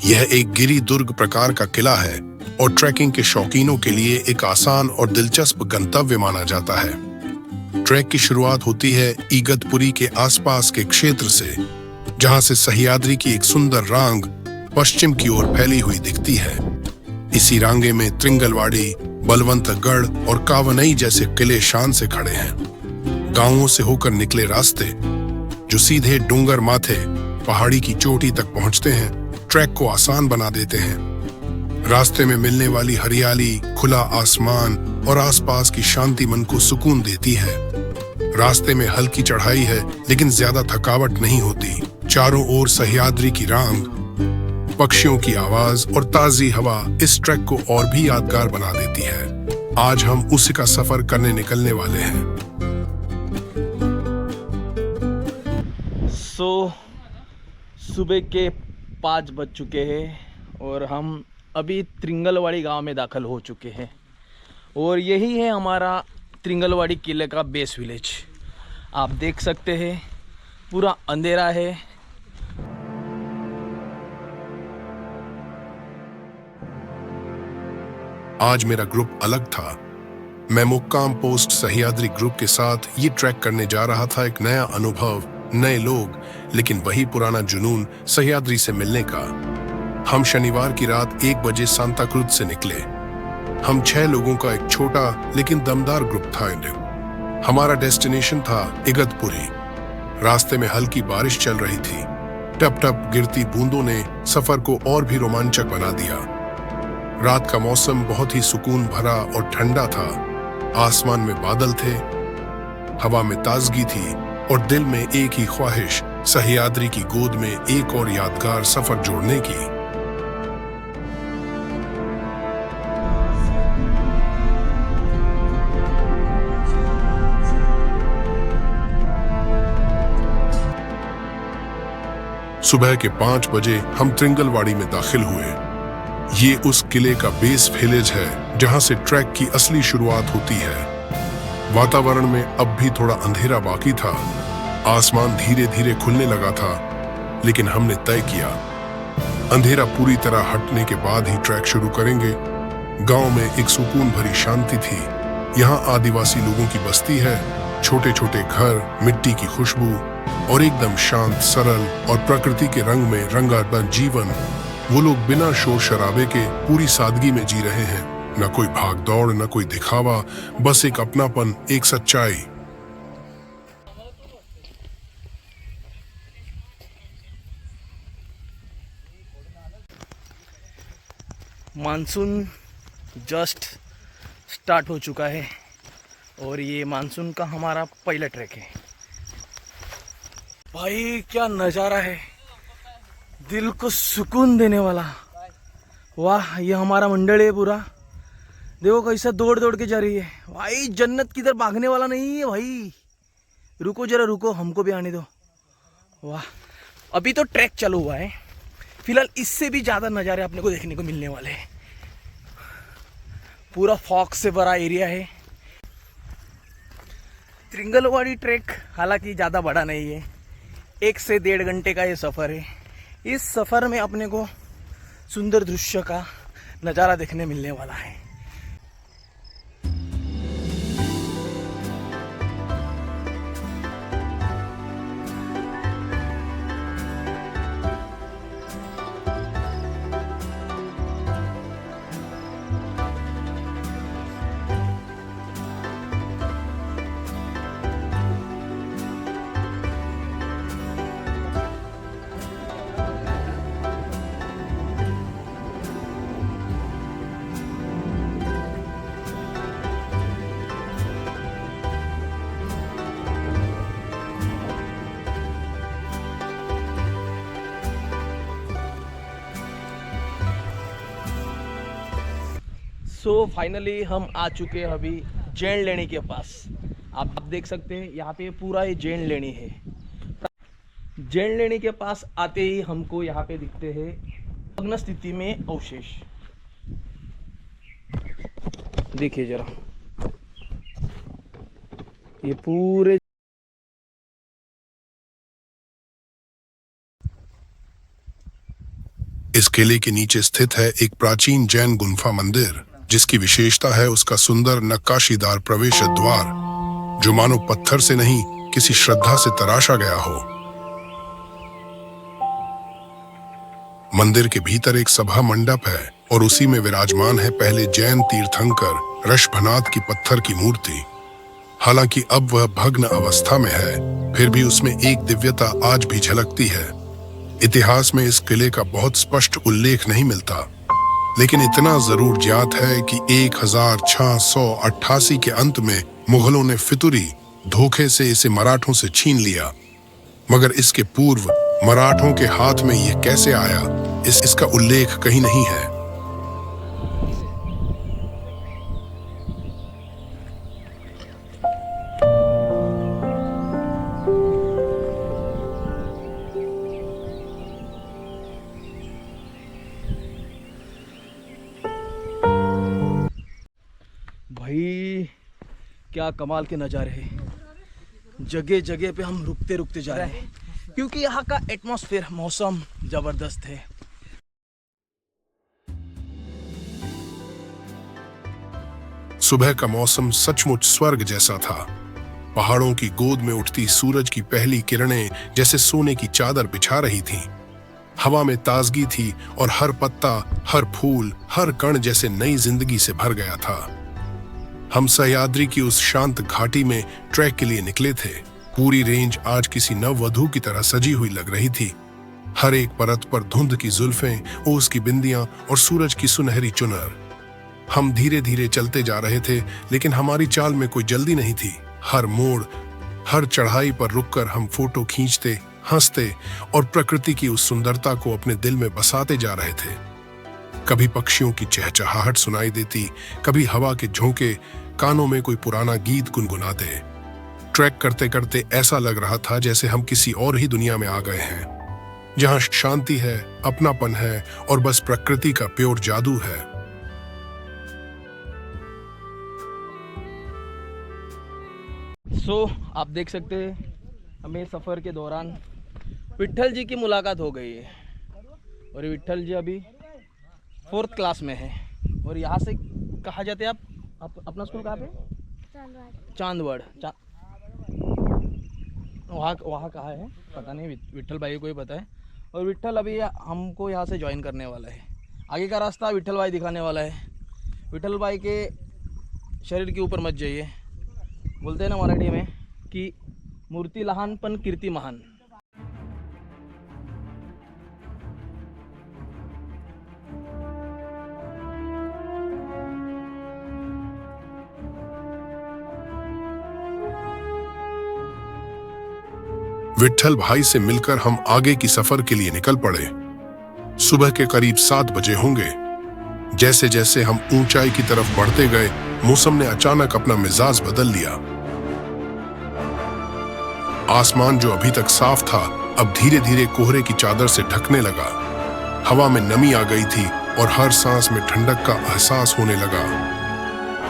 यह एक गिरी दुर्ग प्रकार का किला है और ट्रैकिंग के शौकीनों के लिए एक आसान और दिलचस्प गंतव्य माना जाता है। ट्रैक की शुरुआत होती है इगतपुरी के आसपास के क्षेत्र से, जहां से सह्याद्री की एक सुंदर रांग पश्चिम की ओर फैली हुई दिखती है। इसी रांगे में त्रिंगलवाड़ी, बलवंतगढ़ और कावनई जैसे किले शान से खड़े हैं। गांवों से होकर निकले रास्ते, जो सीधे डूंगर माथे पहाड़ी की चोटी तक पहुंचते हैं, ट्रैक को आसान बना देते हैं। रास्ते में मिलने वाली हरियाली, खुला आसमान और आसपास की शांति मन को सुकून देती है। रास्ते में हल्की चढ़ाई है, लेकिन ज्यादा थकावट नहीं होती। चारों ओर सह्याद्री की रांग, पक्षियों की आवाज और ताजी हवा इस ट्रैक को और भी यादगार बना देती है। आज हम उसी का सफर करने निकलने वाले हैं। सुबह के 5 बज चुके हैं और हम अभी त्रिंगलवाड़ी गांव में दाखिल हो चुके हैं और यही है हमारा त्रिंगलवाड़ी किले का बेस विलेज। आप देख सकते हैं पूरा अंधेरा है। आज मेरा ग्रुप अलग था। मैं मुक्काम पोस्ट सह्याद्री ग्रुप के साथ ये ट्रैक करने जा रहा था। एक नया अनुभव, नए लोग, लेकिन वही पुराना जुनून सह्याद्री से मिलने का। हम शनिवार की रात 1 बजे सांता क्रूज से निकले। हम 6 लोगों का एक छोटा लेकिन दमदार ग्रुप था। हमारा डेस्टिनेशन था इगतपुरी। रास्ते में हल्की बारिश चल रही थी। टप टप गिरती बूंदों ने सफर को और भी रोमांचक बना दिया। रात का मौसम बहुत ही सुकून भरा और ठंडा था। आसमान में बादल थे, हवा में ताजगी थी और दिल में एक ही ख्वाहिश, सह्याद्री की गोद में एक और यादगार सफर जोड़ने की। सुबह के 5 बजे हम त्रिंगलवाड़ी में दाखिल हुए। ये उस किले का बेस विलेज है जहां से ट्रैक की असली शुरुआत होती है। वातावरण में अब भी थोड़ा अंधेरा बाकी था। आसमान धीरे धीरे खुलने लगा था, लेकिन हमने तय किया अंधेरा पूरी तरह हटने के बाद ही ट्रैक शुरू करेंगे। गांव में एक सुकून भरी शांति थी। यहाँ आदिवासी लोगों की बस्ती है। छोटे छोटे घर, मिट्टी की खुशबू और एकदम शांत, सरल और प्रकृति के रंग में रंगारंग जीवन। वो लोग बिना शोर शराबे के पूरी सादगी में जी रहे हैं। न कोई भाग दौड़, न कोई दिखावा, बस एक अपनापन, एक सच्चाई। मानसून जस्ट स्टार्ट हो चुका है और ये मानसून का हमारा पहला ट्रैक है। भाई क्या नज़ारा है, दिल को सुकून देने वाला। वाह, ये हमारा मंडल है पूरा। देखो कैसा दौड़ दौड़ के जा रही है भाई। जन्नत किधर भागने वाला नहीं है भाई। रुको जरा, रुको, हमको भी आने दो। वाह, अभी तो ट्रैक चालू हुआ है। फिलहाल इससे भी ज़्यादा नज़ारे अपने को देखने को मिलने वाले हैं। पूरा फॉग से भरा एरिया है। त्रिंगलवाड़ी ट्रैक हालांकि ज़्यादा बड़ा नहीं है। 1 से 1.5 घंटे का ये सफ़र है। इस सफ़र में अपने को सुंदर दृश्य का नज़ारा देखने मिलने वाला है। सो फाइनली हम आ चुके हैं अभी जैन लेणी के पास। आप देख सकते हैं यहाँ पे पूरा ये जैन लेणी है। जैन लेणी के पास आते ही हमको यहाँ पे दिखते हैं भग्न स्थिति में अवशेष। देखिए जरा, ये पूरे इस किले के नीचे स्थित है एक प्राचीन जैन गुम्फा मंदिर, जिसकी विशेषता है उसका सुंदर नक्काशीदार प्रवेश द्वार, जो मानो पत्थर से नहीं किसी श्रद्धा से तराशा गया हो। मंदिर के भीतर एक सभा मंडप है और उसी में विराजमान है पहले जैन तीर्थंकर ऋषभनाथ की पत्थर की मूर्ति। हालांकि अब वह भग्न अवस्था में है, फिर भी उसमें एक दिव्यता आज भी झलकती है। इतिहास में इस किले का बहुत स्पष्ट उल्लेख नहीं मिलता, लेकिन इतना जरूर ज्ञात है कि 1688 के अंत में मुगलों ने फितूरी धोखे से इसे मराठों से छीन लिया। मगर इसके पूर्व मराठों के हाथ में यह कैसे आया, इसका उल्लेख कहीं नहीं है। भाई क्या कमाल के नज़ारे हैं। जगह जगह पे हम रुकते रुकते जा रहे हैं, क्योंकि यहाँ का एटमॉस्फेयर, मौसम जबरदस्त है। सुबह का मौसम सचमुच स्वर्ग जैसा था। पहाड़ों की गोद में उठती सूरज की पहली किरणें जैसे सोने की चादर बिछा रही थीं। हवा में ताजगी थी और हर पत्ता, हर फूल, हर कण जैसे नई जिंदगी से भर गया था। हम सह्याद्री की उस शांत घाटी में ट्रैक के लिए निकले थे। पूरी रेंज आज किसी नववधू की तरह सजी हुई लग रही थी। हर एक परत पर धुंध की जुल्फें, ओस की बिंदियां और सूरज की सुनहरी चुनर। हम धीरे धीरे चलते जा रहे थे, लेकिन हमारी चाल में कोई जल्दी नहीं थी। हर मोड़, हर चढ़ाई पर रुककर हम फोटो खींचते, हंसते और प्रकृति की उस सुंदरता को अपने दिल में बसाते जा रहे थे। कभी पक्षियों की चहचहाहट सुनाई देती, कभी हवा के झोंके, कानों में कोई पुराना गीत गुनगुनाते। ट्रैक करते करते ऐसा लग रहा था जैसे हम किसी और ही दुनिया में आ गए हैं, जहां शांति है, अपनापन है और बस प्रकृति का प्योर जादू है। आप देख सकते हैं हमें सफ़र के दौरान विट्ठल जी की मुलाकात हो गई है, और विट्ठल जी अभी 4th क्लास में है। और यहाँ से कहाँ जाते हैं आप अपना स्कूल कहाँ पे? चांदवड़। वहाँ कहाँ है पता नहीं, विट्ठल भाई को ही पता है। और विट्ठल अभी हमको यहाँ से ज्वाइन करने वाला है। आगे का रास्ता विट्ठल भाई दिखाने वाला है। विट्ठल भाई के शरीर के ऊपर मत जाइए। बोलते हैं ना मराठी में कि मूर्ति लहान पण कीर्ती महान। विट्ठल भाई से मिलकर हम आगे की सफर के लिए निकल पड़े। सुबह के करीब 7 बजे होंगे। जैसे जैसे हम ऊंचाई की तरफ बढ़ते गए, मौसम ने अचानक अपना मिजाज बदल लिया। आसमान जो अभी तक साफ था, अब धीरे धीरे कोहरे की चादर से ढकने लगा। हवा में नमी आ गई थी और हर सांस में ठंडक का एहसास होने लगा।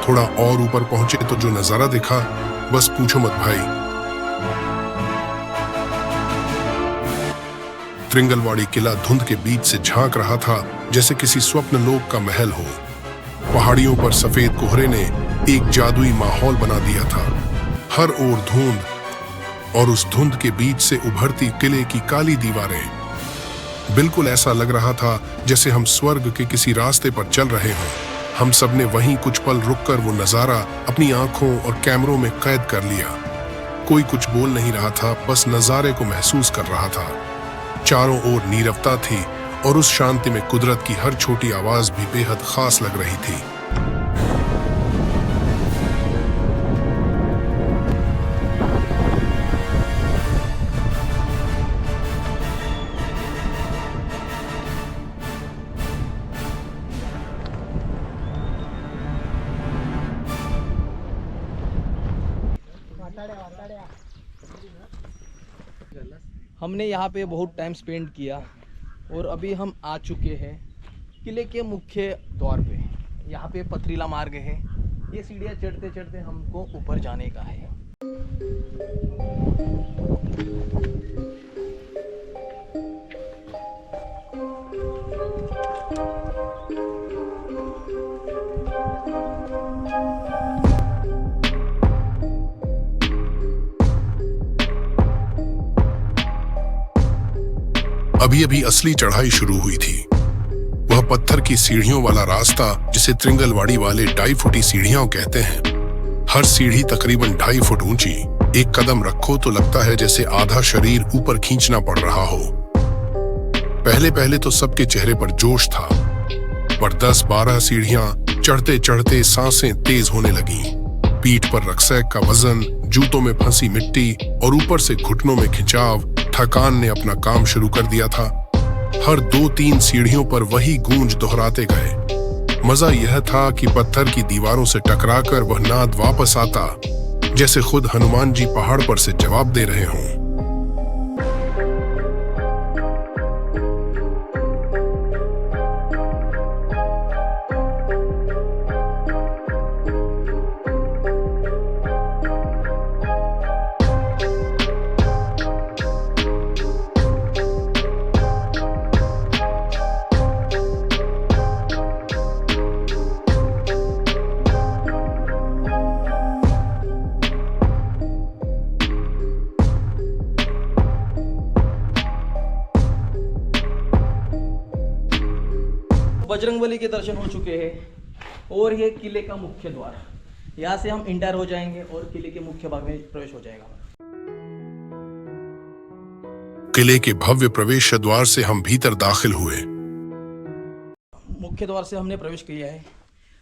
थोड़ा और ऊपर पहुंचे तो जो नजारा दिखा, बस पूछो मत भाई। त्रिंगलवाड़ी किला धुंध के बीच से झांक रहा था, जैसे किसी स्वप्न लोक का महल हो। पहाड़ियों पर सफेद कोहरे ने एक जादुई माहौल बना दिया था। हर ओर धुंध, और उस धुंध के बीच से उभरती किले की काली दीवारें। बिल्कुल ऐसा लग रहा था जैसे हम स्वर्ग के किसी रास्ते पर चल रहे हों। हम सबने वहीं कुछ पल रुककर वो नजारा अपनी आंखों और कैमरों में कैद कर लिया। कोई कुछ बोल नहीं रहा था, बस नजारे को महसूस कर रहा था। चारों ओर नीरवता थी और उस शांति में कुदरत की हर छोटी आवाज भी बेहद खास लग रही थी। हमने यहाँ पे बहुत टाइम स्पेंड किया और अभी हम आ चुके हैं किले के मुख्य द्वार पे। यहाँ पे पथरीला मार्ग है। ये सीढ़ियाँ चढ़ते चढ़ते हमको ऊपर जाने का है। अभी अभी असली चढ़ाई शुरू हुई थी। वह पत्थर की सीढ़ियों वाला रास्ता जिसे त्रिंगलवाड़ी वाले 2.5 फुटी सीढ़ियां कहते हैं। हर सीढ़ी तकरीबन 2.5 फुट ऊंची। एक कदम रखो तो लगता है जैसे आधा शरीर ऊपर खींचना पड़ रहा हो। पहले पहले तो सबके चेहरे पर जोश था, पर 10-12 सीढ़ियां चढ़ते चढ़ते सांसें तेज होने लगीं। पीठ पर रक्सैक का वजन, जूतों में फंसी मिट्टी और ऊपर से घुटनों में खिंचाव, थकान ने अपना काम शुरू कर दिया था। हर 2-3 सीढ़ियों पर वही गूंज दोहराते गए। मजा यह था कि पत्थर की दीवारों से टकराकर वह नाद वापस आता, जैसे खुद हनुमान जी पहाड़ पर से जवाब दे रहे हों। बजरंगबली के दर्शन हो चुके हैं और ये किले का मुख्य द्वार। यहाँ से हम इंटर हो जाएंगे और किले के मुख्य भाग में प्रवेश हो जाएगा। किले के भव्य प्रवेश द्वार से हम भीतर दाखिल हुए। मुख्य द्वार से हमने प्रवेश किया है।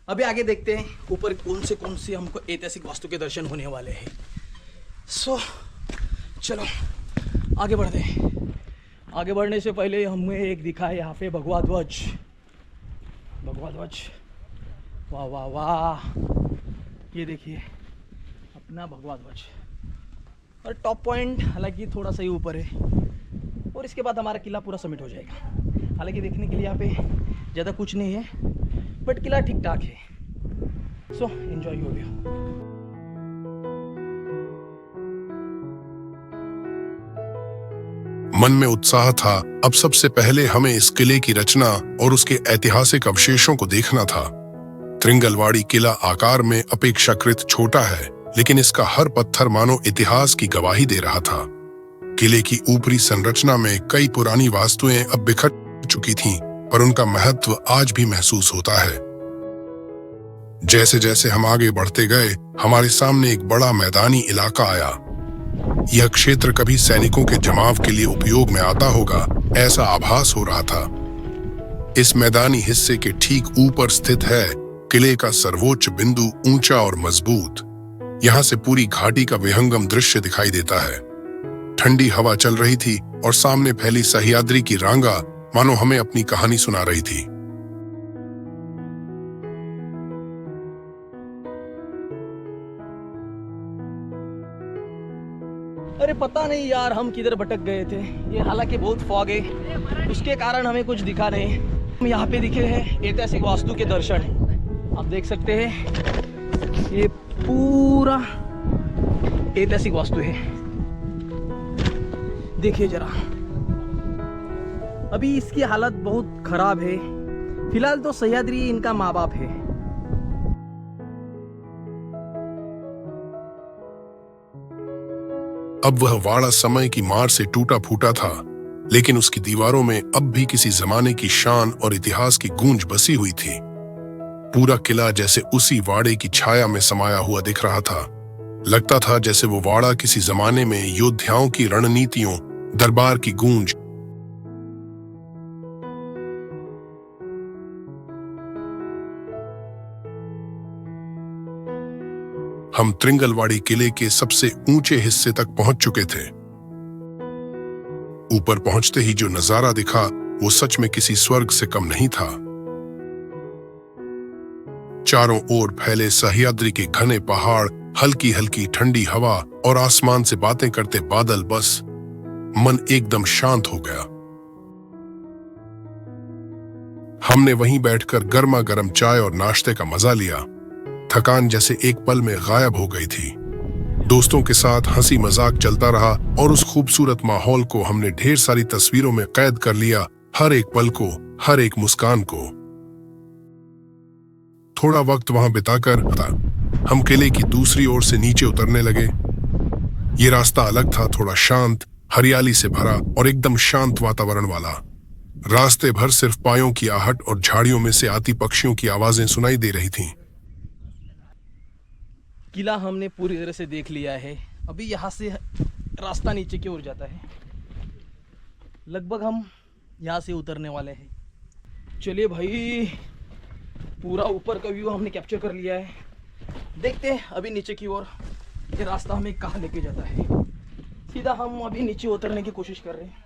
अभी आगे देखते हैं ऊपर कौन से हमको ऐतिहासिक वास्तु के दर्शन होने वाले हैं। चलो आगे बढ़ते हैं। आगे बढ़ने से पहले हमें एक दिखा है यहाँ पे भगवा ध्वज। वाह वाह वाह, ये देखिए अपना भगवा ध्वज। और टॉप पॉइंट हालांकि थोड़ा सा ही ऊपर है और इसके बाद हमारा किला पूरा समिट हो जाएगा। हालांकि देखने के लिए यहाँ पे ज़्यादा कुछ नहीं है, बट किला ठीक ठाक है। So enjoy your view. मन में उत्साह था। अब सबसे पहले हमें इस किले की रचना और उसके ऐतिहासिक अवशेषों को देखना था। त्रिंगलवाड़ी किला आकार में अपेक्षाकृत छोटा है, लेकिन इसका हर पत्थर मानो इतिहास की गवाही दे रहा था। किले की ऊपरी संरचना में कई पुरानी वास्तुएं अब बिखर चुकी थीं, पर उनका महत्व आज भी महसूस होता है। जैसे जैसे हम आगे बढ़ते गए, हमारे सामने एक बड़ा मैदानी इलाका आया। यह क्षेत्र कभी सैनिकों के जमाव के लिए उपयोग में आता होगा, ऐसा आभास हो रहा था। इस मैदानी हिस्से के ठीक ऊपर स्थित है किले का सर्वोच्च बिंदु, ऊंचा और मजबूत। यहाँ से पूरी घाटी का विहंगम दृश्य दिखाई देता है। ठंडी हवा चल रही थी और सामने फैली सह्याद्री की रांगा मानो हमें अपनी कहानी सुना रही थी। अरे पता नहीं यार हम किधर भटक गए थे। ये हालांकि बहुत फॉग है, उसके कारण हमें कुछ दिखा नहीं। हम यहाँ पे दिखे हैं ऐतिहासिक वास्तु के दर्शन। आप देख सकते हैं ये पूरा ऐतिहासिक वास्तु है। देखिए जरा, अभी इसकी हालत बहुत खराब है। फिलहाल तो सह्याद्री इनका माँ बाप है। अब वह वाड़ा समय की मार से टूटा फूटा था, लेकिन उसकी दीवारों में अब भी किसी जमाने की शान और इतिहास की गूंज बसी हुई थी। पूरा किला जैसे उसी वाड़े की छाया में समाया हुआ दिख रहा था। लगता था जैसे वो वाड़ा किसी जमाने में योद्धाओं की रणनीतियों, दरबार की गूंज। हम त्रिंगलवाड़ी किले के सबसे ऊंचे हिस्से तक पहुंच चुके थे। ऊपर पहुंचते ही जो नजारा दिखा वो सच में किसी स्वर्ग से कम नहीं था। चारों ओर फैले सह्याद्री के घने पहाड़, हल्की हल्की ठंडी हवा और आसमान से बातें करते बादल, बस मन एकदम शांत हो गया। हमने वहीं बैठकर गर्मा गर्म चाय और नाश्ते का मजा लिया। थकान जैसे एक पल में गायब हो गई थी। दोस्तों के साथ हंसी मजाक चलता रहा और उस खूबसूरत माहौल को हमने ढेर सारी तस्वीरों में कैद कर लिया, हर एक पल को, हर एक मुस्कान को। थोड़ा वक्त वहां बिताकर हम किले की दूसरी ओर से नीचे उतरने लगे। ये रास्ता अलग था, थोड़ा शांत, हरियाली से भरा और एकदम शांत वातावरण वाला। रास्ते भर सिर्फ पायों की आहट और झाड़ियों में से आती पक्षियों की आवाजें सुनाई दे रही थीं। किला हमने पूरी तरह से देख लिया है। अभी यहाँ से रास्ता नीचे की ओर जाता है। लगभग हम यहाँ से उतरने वाले हैं। चलिए भाई, पूरा ऊपर का व्यू हमने कैप्चर कर लिया है। देखते हैं अभी नीचे की ओर ये रास्ता हमें कहाँ लेके जाता है। सीधा हम अभी नीचे उतरने की कोशिश कर रहे हैं।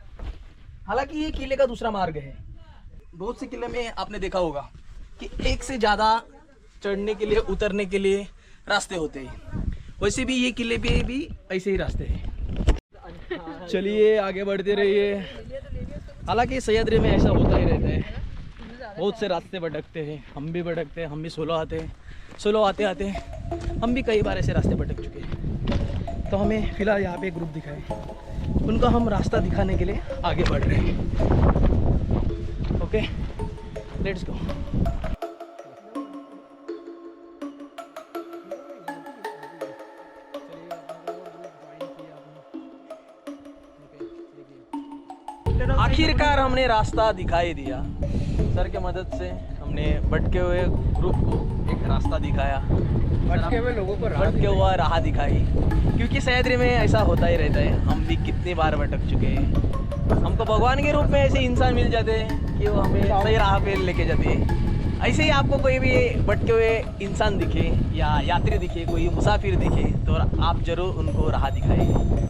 हालांकि ये किले का दूसरा मार्ग है। बहुत से किले में आपने देखा होगा कि एक से ज़्यादा चढ़ने के लिए उतरने के लिए रास्ते होते हैं, वैसे भी ये किले पे भी ऐसे ही रास्ते हैं। चलिए आगे बढ़ते रहिए। हालांकि सह्याद्री में ऐसा होता ही रहता है, बहुत से रास्ते भटकते हैं। हम भी भटकते हैं, हम भी सोलो आते आते हम भी कई बार ऐसे रास्ते भटक चुके हैं। तो हमें फिलहाल यहाँ पे एक ग्रुप दिखा है, उनका हम रास्ता दिखाने के लिए आगे बढ़ रहे हैं। Okay, let's go. आखिरकार हमने रास्ता दिखाई दिया। सर के मदद से हमने भटके हुए ग्रुप को एक रास्ता दिखाया, भटके हुए लोगों को राह दिखाई। क्योंकि सह्याद्री में ऐसा होता ही रहता है, हम भी कितनी बार भटक चुके हैं। हमको भगवान के रूप में ऐसे इंसान मिल जाते हैं कि वो हमें सही राह पे लेके जाते हैं। ऐसे ही आपको कोई भी भटके हुए इंसान दिखे या यात्री दिखे, कोई मुसाफिर दिखे, तो आप जरूर उनको राह दिखाइए।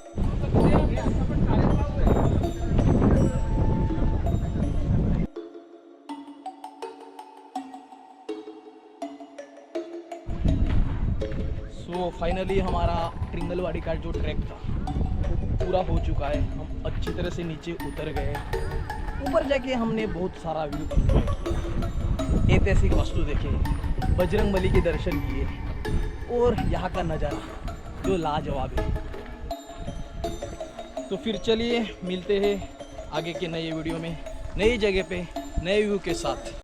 तो फाइनली हमारा ट्रिंगलवाड़ी का जो ट्रैक था वो पूरा हो चुका है। हम अच्छी तरह से नीचे उतर गए। ऊपर जाके हमने बहुत सारा व्यू किया, ऐतिहासिक वस्तु देखे, बजरंगबली के दर्शन किए और यहाँ का नज़ारा जो लाजवाब है। तो फिर चलिए मिलते हैं आगे के नए वीडियो में, नई जगह पे, नए व्यू के साथ।